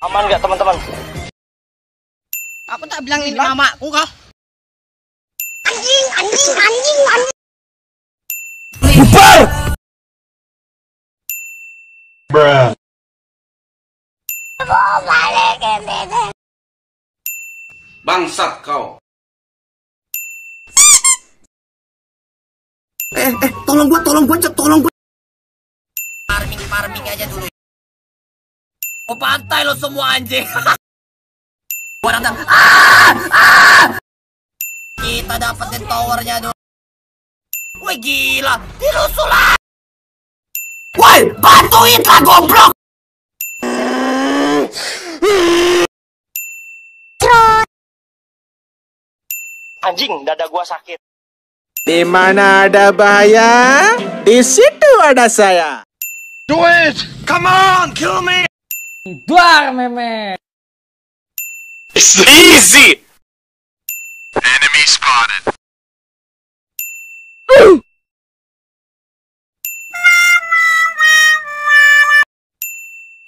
Aman nggak teman-teman? Aku tak bilang ini mamaku kau. Anjing. Bubar! Bruh. Bangsat kau. Tolong gua. Farming aja dulu. Mau pantai lo semua anjing. Gua datang. Kita dapetin towernya dulu. Wih gila, dirusulah. Woi, bantuin lah goblok. Anjing, dada gua sakit. Di mana ada bahaya, di situ ada saya. Do it! Come on, kill me! Duar meme. It's easy. Enemy spotted.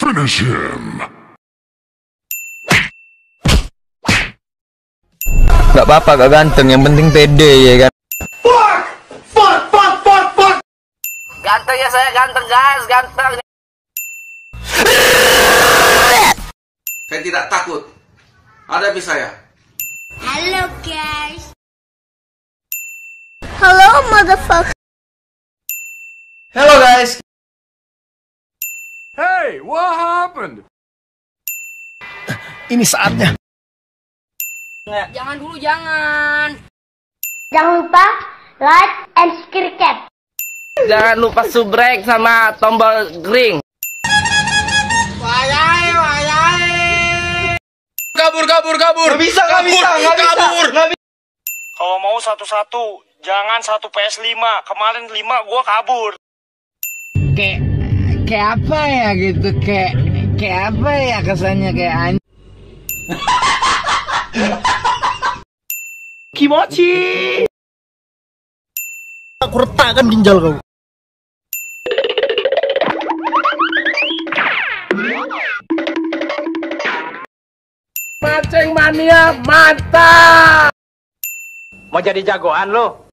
Finish him. Gak apa-apa, gak ganteng, yang penting pede ya kan. Ganteng ya saya, ganteng guys, ganteng. Saya tidak takut. Hadapi saya. Hello guys. Hello motherfucker. Hello guys. Hey, what happened? Ini saatnya. Jangan dulu, jangan. Jangan lupa like and subscribe. Jangan lupa subrek sama tombol ring. Kabur. Nggak bisa. Kalau mau satu-satu, jangan satu PS5. Kemarin 5 gua kabur. Kayak apa ya gitu, kayak apa ya kesannya kayak anjing. Kimochi. Aku retakkan ginjal kau. Mancing mania mantap. Mau jadi jagoan lo?